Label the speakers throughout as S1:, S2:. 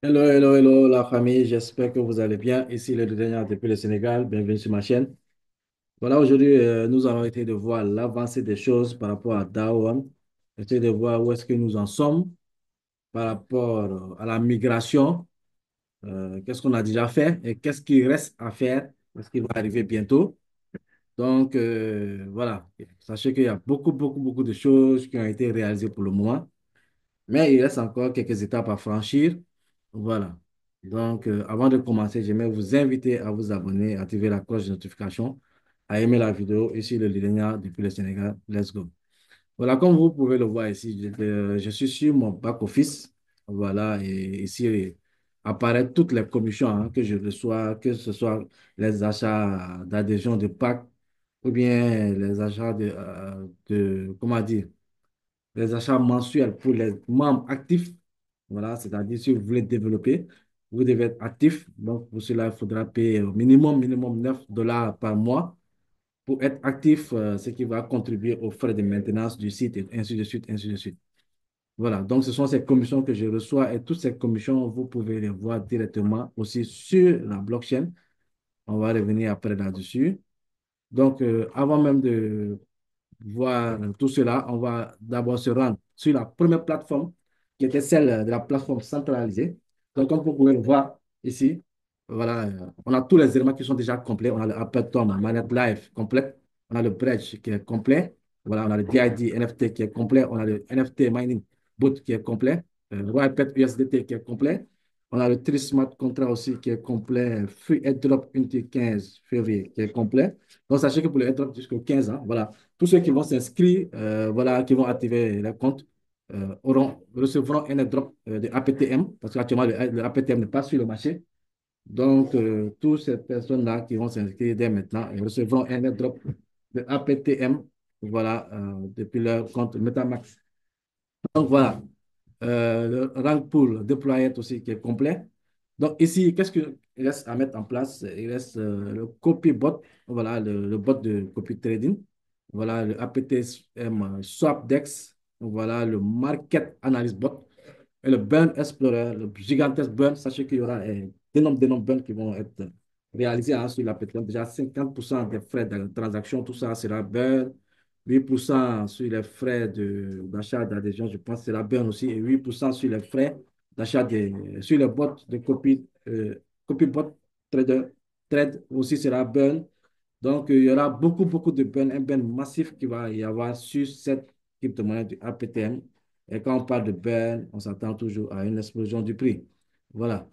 S1: Hello, hello, hello, la famille. J'espère que vous allez bien. Ici, le dernier depuis le Sénégal. Bienvenue sur ma chaîne. Voilà, aujourd'hui, nous allons essayer de voir l'avancée des choses par rapport à Dawan. Essayer de voir où est-ce que nous en sommes par rapport à la migration. Qu'est-ce qu'on a déjà fait et qu'est-ce qui reste à faire? Qu'est-ce qui va arriver bientôt? Donc, voilà. Sachez qu'il y a beaucoup, beaucoup, beaucoup de choses qui ont été réalisées pour le moment. Mais il reste encore quelques étapes à franchir. Voilà. Donc, avant de commencer, j'aimerais vous inviter à vous abonner, à activer la cloche de notification, à aimer la vidéo. Ici, le Lidenia depuis le Sénégal. Let's go. Voilà, comme vous pouvez le voir ici, je suis sur mon back-office. Voilà, et ici apparaissent toutes les commissions que je reçois, que ce soit les achats d'adhésion de pack ou bien les achats comment dire, les achats mensuels pour les membres actifs. Voilà, c'est-à-dire si vous voulez développer, vous devez être actif. Donc, pour cela, il faudra payer au minimum $9 par mois pour être actif, ce qui va contribuer aux frais de maintenance du site et ainsi de suite, ainsi de suite. Voilà, donc ce sont ces commissions que je reçois et toutes ces commissions, vous pouvez les voir directement aussi sur la blockchain. On va revenir après là-dessus. Donc, avant même de voir tout cela, on va d'abord se rendre sur la première plateforme, qui était celle de la plateforme centralisée. Donc, comme vous pouvez le voir ici, voilà, on a tous les éléments qui sont déjà complets. On a le Apertum, Manette Live complet. On a le Bridge qui est complet. Voilà, on a le DID NFT qui est complet. On a le NFT Mining Bot qui est complet. Roypet USDT qui est complet. On a le Tree Smart Contract aussi qui est complet. Free Airdrop Unité 15 février qui est complet. Donc, sachez que pour le airdrop jusqu'au 15 ans, voilà, tous ceux qui vont s'inscrire, voilà, qui vont activer les comptes, recevront un airdrop de APTM, parce qu'actuellement, le APTM n'est pas sur le marché. Donc, toutes ces personnes-là qui vont s'inscrire dès maintenant recevront un airdrop de APTM, voilà, depuis leur compte MetaMask. Donc, voilà. Le rank pool deployé aussi qui est complet. Donc ici, qu'est-ce qu'il reste à mettre en place? Il reste le copy bot, voilà, le bot de copy trading, voilà, le APTM Swapdex, voilà, le Market Analyst Bot et le Burn Explorer, le gigantesque Burn. Sachez qu'il y aura d'énormes burns qui vont être réalisés sur l'APTM. Déjà 50% des frais de transaction, tout ça sera Burn. 8% sur les frais d'achat d'adhésion, je pense que c'est la burn aussi, et 8% sur les frais d'achat sur les bots de copy bot trader, trade aussi sera burn. Donc, il y aura beaucoup, beaucoup de burn, un burn massif qui va y avoir sur cette crypto-monnaie du APTM. Et quand on parle de burn, on s'attend toujours à une explosion du prix. Voilà.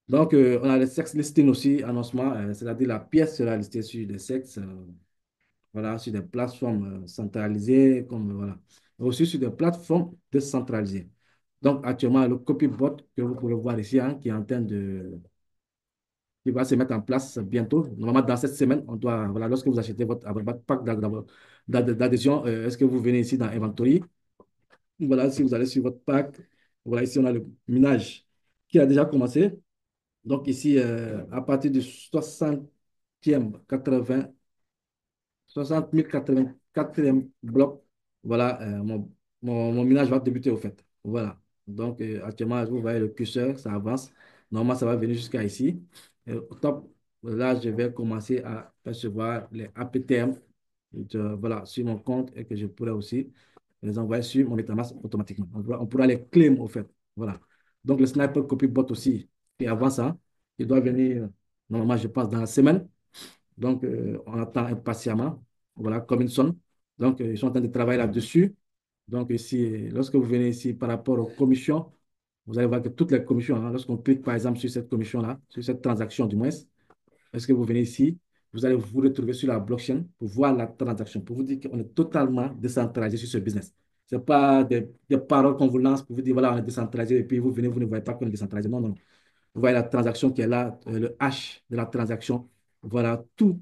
S1: Donc, on a les sex listing aussi, annoncement, c'est-à-dire la pièce sera listée sur des sexes. Voilà, sur des plateformes centralisées, comme voilà, aussi sur des plateformes décentralisées. Donc, actuellement, le copybot que vous pouvez voir ici, qui est en train qui va se mettre en place bientôt. Normalement, dans cette semaine, on doit, voilà, lorsque vous achetez votre pack d'adhésion, est-ce que vous venez ici dans Inventory? Voilà, si vous allez sur votre pack, voilà, ici, on a le minage qui a déjà commencé. Donc, ici, à partir du 60e, 60 084e bloc. Voilà, mon minage va débuter au fait. Voilà. Donc, actuellement, vous voyez le curseur, ça avance. Normalement, ça va venir jusqu'à ici. Et au top, là, je vais commencer à percevoir les APTM voilà, sur mon compte et que je pourrai aussi les envoyer sur mon MetaMask automatiquement. On pourra les claim au fait. Voilà. Donc, le sniper copy bot aussi qui avance, hein, il doit venir, normalement, je pense, dans la semaine. Donc, on attend impatiemment. Voilà, comme ils sont. Donc, ils sont en train de travailler là-dessus. Donc, ici, lorsque vous venez ici par rapport aux commissions, vous allez voir que toutes les commissions, lorsqu'on clique par exemple sur cette commission-là, sur cette transaction du moins, est-ce que vous venez ici, vous allez vous retrouver sur la blockchain pour voir la transaction, pour vous dire qu'on est totalement décentralisé sur ce business. Ce n'est pas des paroles qu'on vous lance pour vous dire, voilà, on est décentralisé et puis vous venez, vous ne voyez pas qu'on est décentralisé. Non, non. Vous voyez la transaction qui est là, le hash de la transaction. Voilà, tout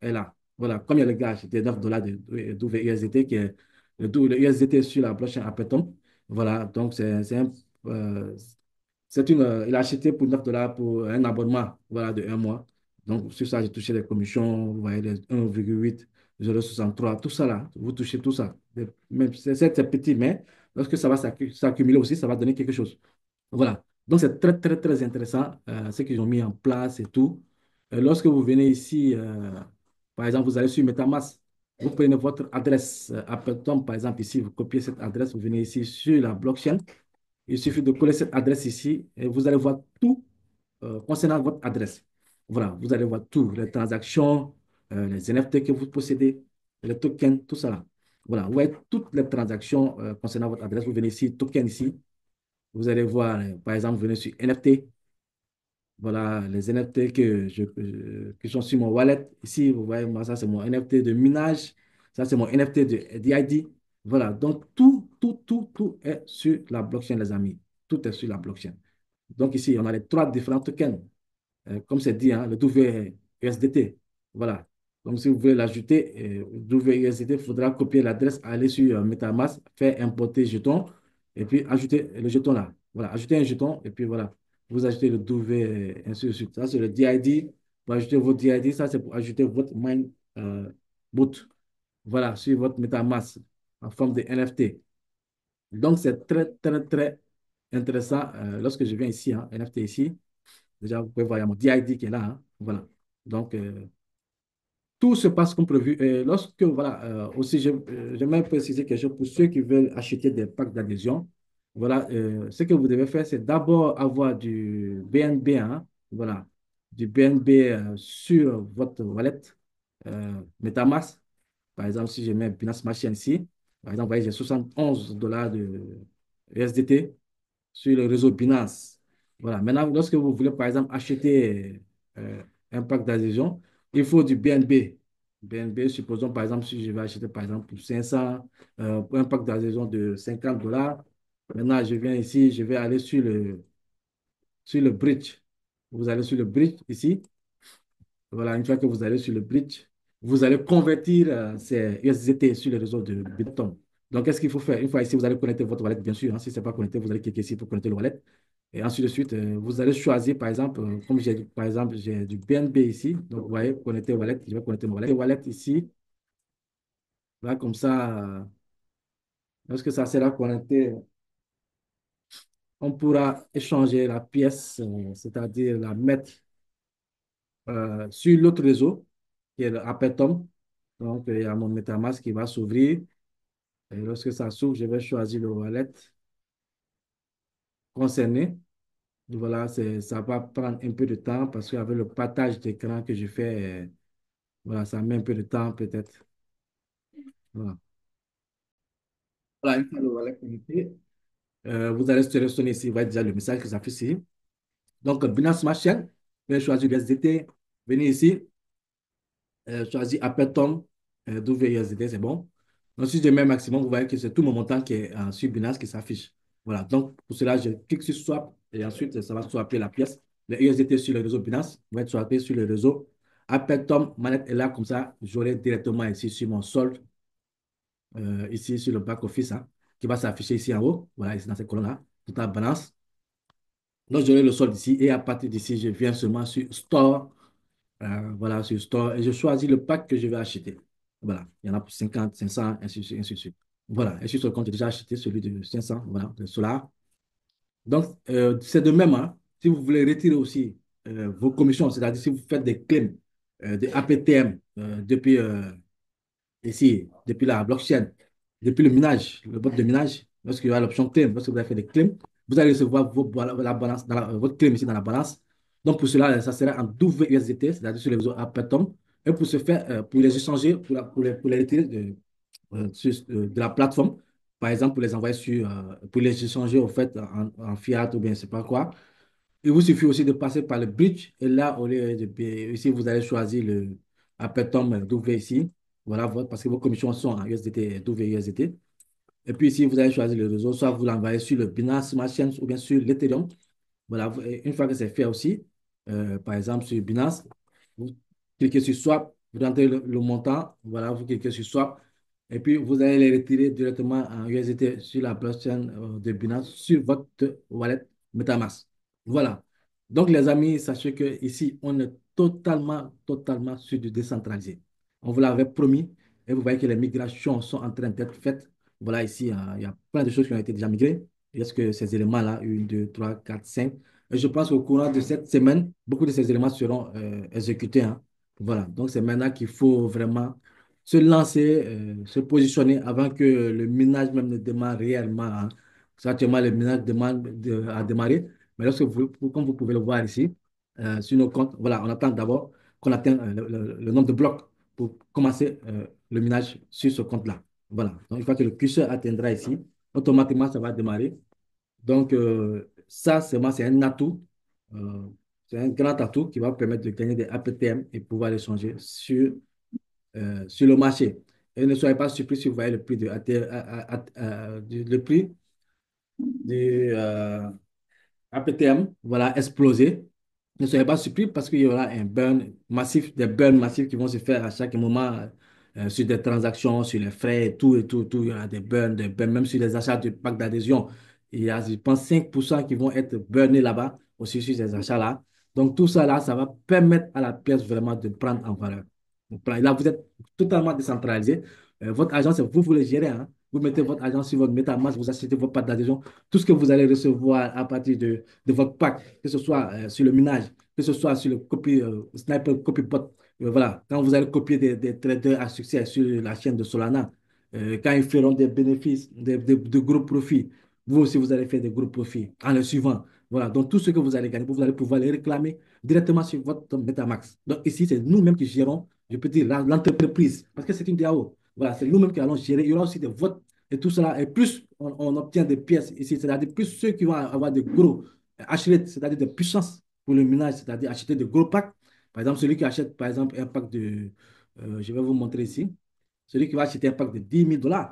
S1: est là. Voilà, comme il y a le gage de $9 d'USDT qui est le USDT sur la blockchain Appetom. Voilà, donc euh, il a acheté pour $9 pour un abonnement, voilà, de un mois. Donc, sur ça, j'ai touché les commissions, vous voyez, les 1,8063, tout ça là, vous touchez tout ça. Même, c'est petit, mais lorsque ça va s'accumuler aussi, ça va donner quelque chose. Voilà. Donc, c'est très, très, très intéressant ce qu'ils ont mis en place et tout. Lorsque vous venez ici, par exemple, vous allez sur MetaMask, vous prenez votre adresse Appleton, par exemple, ici, vous copiez cette adresse, vous venez ici sur la blockchain. Il suffit de coller cette adresse ici et vous allez voir tout concernant votre adresse. Voilà, vous allez voir tout, les transactions, les NFT que vous possédez, les tokens, tout ça là. Voilà, vous voyez toutes les transactions concernant votre adresse. Vous venez ici, token ici. Vous allez voir, par exemple, vous venez sur NFT. Voilà, les NFT que sont sur mon wallet. Ici, vous voyez, moi, ça, c'est mon NFT de minage. Ça, c'est mon NFT de DID. Voilà, donc tout est sur la blockchain, les amis. Tout est sur la blockchain. Donc ici, on a les trois différents tokens. Comme c'est dit, hein, le WUSDT. Voilà. Donc, si vous voulez l'ajouter, WUSDT, il faudra copier l'adresse, aller sur MetaMask, faire importer jeton, et puis ajouter le jeton là. Voilà, ajouter un jeton, et puis voilà. Vous ajoutez le W, ainsi de suite. Ça, c'est le DID. Pour ajouter votre DID, ça, c'est pour ajouter votre mine boot. Voilà, sur votre MetaMask en forme de NFT. Donc, c'est très, très, très intéressant. Lorsque je viens ici, hein, NFT ici, déjà, vous pouvez voir, il y a mon DID qui est là, hein. Voilà. Donc, tout se passe comme prévu. Et lorsque, voilà, aussi, j'aimerais préciser quelque chose pour ceux qui veulent acheter des packs d'adhésion. Voilà, ce que vous devez faire, c'est d'abord avoir du BNB, hein, voilà, du BNB sur votre wallet MetaMask. Par exemple, si je mets Binance Machine ici, par exemple, vous voyez, j'ai 71 $ de USDT sur le réseau Binance. Voilà. Maintenant, lorsque vous voulez, par exemple, acheter un pack d'adhésion, il faut du BNB. BNB, supposons, par exemple, si je vais acheter, par exemple, pour 500, pour un pack d'adhésion de 50 $. Maintenant, je viens ici, je vais aller sur le bridge. Vous allez sur le bridge ici. Voilà, une fois que vous allez sur le bridge, vous allez convertir ces USDT sur le réseau de Bitcoin. Donc, qu'est-ce qu'il faut faire? Une fois ici, vous allez connecter votre wallet, bien sûr, hein. Si ce n'est pas connecté, vous allez cliquer ici pour connecter le wallet. Et ensuite de suite, vous allez choisir, par exemple, comme j'ai par exemple, j'ai du BNB ici. Donc, vous voyez, connecter wallet, je vais connecter mon wallet. Le wallet ici, là, comme ça, lorsque ça sera connecté, on pourra échanger la pièce, c'est-à-dire la mettre sur l'autre réseau, qui est le Apetom. Donc, il y a mon MetaMask qui va s'ouvrir. Et lorsque ça s'ouvre, je vais choisir le wallet concerné. Voilà, ça va prendre un peu de temps parce qu'avec le partage d'écran que je fais, voilà, ça met un peu de temps peut-être. Voilà. Voilà, une fois le wallet connecté, vous allez sélectionner ici, vous voyez déjà le message que ça fait ici. Donc, Binance Smart Chain, vous allez choisir l'USDT, venez ici, choisir Apetom, WUSDT, c'est bon. Donc, si je mets maximum, vous voyez que c'est tout mon montant qui est sur Binance qui s'affiche. Voilà, donc pour cela, je clique sur Swap et ensuite, ça va swapper la pièce. Les USDT sur le réseau Binance vont être swappés sur le réseau Apetom. Manette est là, comme ça, j'aurai directement ici sur mon solde, ici sur le back-office, hein, qui va s'afficher ici en haut. Voilà, ici dans cette colonne-là, tout en balance. Donc, j'aurai le solde ici et à partir d'ici, je viens seulement sur Store. Voilà, sur Store et je choisis le pack que je vais acheter. Voilà, il y en a pour 50, 500, ainsi de suite, ainsi de suite. Voilà, et sur le compte, j'ai déjà acheté celui de 500, voilà, de Solar. Donc, c'est de même, hein, si vous voulez retirer aussi vos commissions, c'est-à-dire si vous faites des claims de APTM depuis ici, depuis la blockchain, depuis le minage, le bot de minage, lorsqu'il y a l'option claim, lorsque vous avez fait des claims, vous allez recevoir la balance, votre claim ici dans la balance. Donc, pour cela, ça sera en WUSDT, c'est-à-dire sur les réseaux Apetom. Et pour ce faire, pour les échanger, pour les retirer de la plateforme, par exemple, pour les envoyer pour les échanger au fait en fiat ou bien je ne sais pas quoi, il vous suffit aussi de passer par le bridge. Et là, au lieu de payer, ici, vous allez choisir le Apetom W ici. Voilà, parce que vos commissions sont en USDT, W USDT. Et puis ici, vous allez choisir le réseau. Soit vous l'envoyez sur le Binance Smart Chain ou bien sur l'Ethereum. Voilà, et une fois que c'est fait aussi, par exemple sur Binance, vous cliquez sur Swap, vous rentrez le montant. Voilà, vous cliquez sur Swap. Et puis, vous allez les retirer directement en USDT sur la blockchain de Binance sur votre wallet MetaMask. Voilà. Donc, les amis, sachez que ici, on est totalement sur du décentralisé. On vous l'avait promis et vous voyez que les migrations sont en train d'être faites. Voilà, ici, il y a plein de choses qui ont été déjà migrées. Est-ce que ces éléments-là, une, deux, trois, quatre, cinq, et je pense qu'au courant de cette semaine, beaucoup de ces éléments seront exécutés, hein. Voilà, donc c'est maintenant qu'il faut vraiment se lancer, se positionner avant que le minage même ne démarre réellement, hein. Parce qu'actuellement, le minage demande à démarrer, mais lorsque comme vous pouvez le voir ici, sur nos comptes, voilà, on attend d'abord qu'on atteigne le nombre de blocs pour commencer le minage sur ce compte-là. Voilà, donc une fois que le curseur atteindra ici, automatiquement, ça va démarrer. Donc, ça, c'est un atout. euh, c'est un grand atout qui va permettre de gagner des APTM et pouvoir les changer sur le marché. Et ne soyez pas surpris si vous voyez le prix le prix du APTM, voilà, exploser. Ne soyez pas surpris parce qu'il y aura un burn massif, des burns massifs qui vont se faire à chaque moment sur des transactions, sur les frais et tout, et tout, tout. Il y aura des burns, même sur les achats du pack d'adhésion. Il y a, je pense, 5% qui vont être burnés là-bas, aussi sur ces achats-là. Donc, tout ça là, ça va permettre à la pièce vraiment de prendre en valeur. Là, vous êtes totalement décentralisé. Votre agence, vous le gérez, hein. Vous mettez votre agence sur votre MetaMask, vous achetez votre pack d'adhésion. Tout ce que vous allez recevoir à partir de votre pack, que ce soit sur le minage, que ce soit sur le Sniper CopyBot. Voilà, quand vous allez copier des traders à succès sur la chaîne de Solana, quand ils feront des bénéfices, de gros profits, vous aussi, vous allez faire des gros profits en le suivant. Voilà, donc tout ce que vous allez gagner, vous allez pouvoir les réclamer directement sur votre MetaMask. Donc ici, c'est nous-mêmes qui gérons, je peux dire, l'entreprise, parce que c'est une DAO. Voilà, c'est nous-mêmes qui allons gérer. Il y aura aussi des votes et tout cela. Et plus on obtient des pièces ici, c'est-à-dire plus ceux qui vont avoir de gros acheter, c'est-à-dire de puissance pour le minage, c'est-à-dire acheter de gros packs. Par exemple, celui qui achète, par exemple, un pack je vais vous montrer ici, celui qui va acheter un pack de 10 000 $,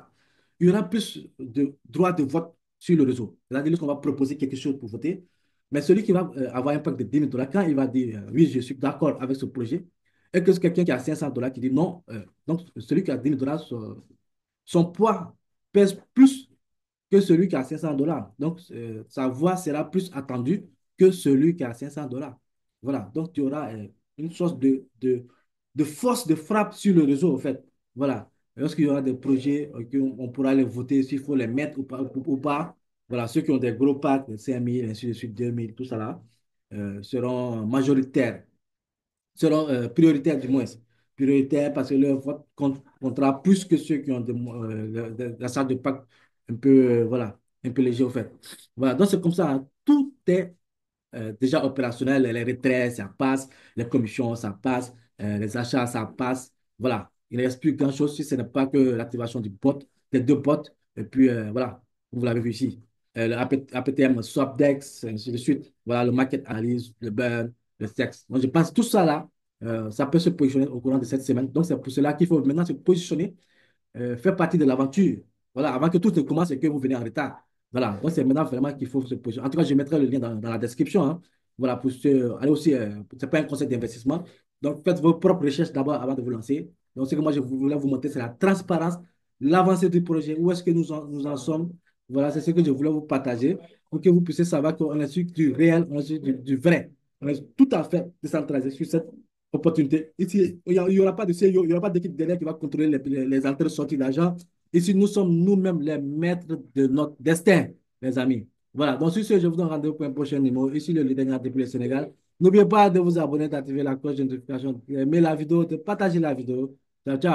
S1: il y aura plus de droits de vote sur le réseau. C'est-à-dire qu'on va proposer quelque chose pour voter. Mais celui qui va avoir un pack de 10 000 $, quand il va dire oui, je suis d'accord avec ce projet, et que c'est quelqu'un qui a 500 $ qui dit non, donc celui qui a 10 000 $, son poids pèse plus que celui qui a 500 $. Donc, sa voix sera plus attendue que celui qui a 500 $. Voilà. Donc, tu auras une sorte de force de frappe sur le réseau, en fait. Voilà. Lorsqu'il y aura des projets, on pourra les voter s'il faut les mettre ou pas. Voilà. Ceux qui ont des gros packs, de 5 000, ainsi de suite, 2 000, tout ça là, seront majoritaires, seront prioritaires du moins. Prioritaires parce que leur vote comptera plus que ceux qui ont la salle de pacte un peu, voilà, un peu léger au fait. Voilà, donc c'est comme ça, hein. Tout est déjà opérationnel. Les retraits, ça passe. Les commissions, ça passe. Les achats, ça passe. Voilà, il ne reste plus grand-chose si ce n'est pas que l'activation du bot, des deux bots. Et puis, voilà, vous l'avez vu ici. Le APTM, Swapdex, ainsi de suite. Voilà, le market analyse, le burn, le sexe. Donc, je pense que tout ça là, ça peut se positionner au courant de cette semaine. Donc, c'est pour cela qu'il faut maintenant se positionner, faire partie de l'aventure. Voilà, avant que tout ne commence et que vous venez en retard. Voilà, donc c'est maintenant vraiment qu'il faut se positionner. En tout cas, je mettrai le lien dans la description, hein. Voilà, pour allez aussi, c'est pas un conseil d'investissement. Donc, faites vos propres recherches d'abord avant de vous lancer. Donc, ce que moi, je voulais vous montrer, c'est la transparence, l'avancée du projet, où est-ce que nous en sommes. Voilà, c'est ce que je voulais vous partager pour que vous puissiez savoir qu'on est sur du réel, on est sur du vrai. On est tout à fait décentralisé sur cette opportunité. Ici, il n'y aura pas de CEO, il n'y aura pas d'équipe derrière qui va contrôler les entrées et sorties d'argent. Ici, nous sommes nous-mêmes les maîtres de notre destin, les amis. Voilà, donc sur ce, je vous donne rendez-vous pour un prochain numéro. Ici, le leader depuis le Sénégal. N'oubliez pas de vous abonner, d'activer la cloche de notification, d'aimer la vidéo, de partager la vidéo. Ciao, ciao.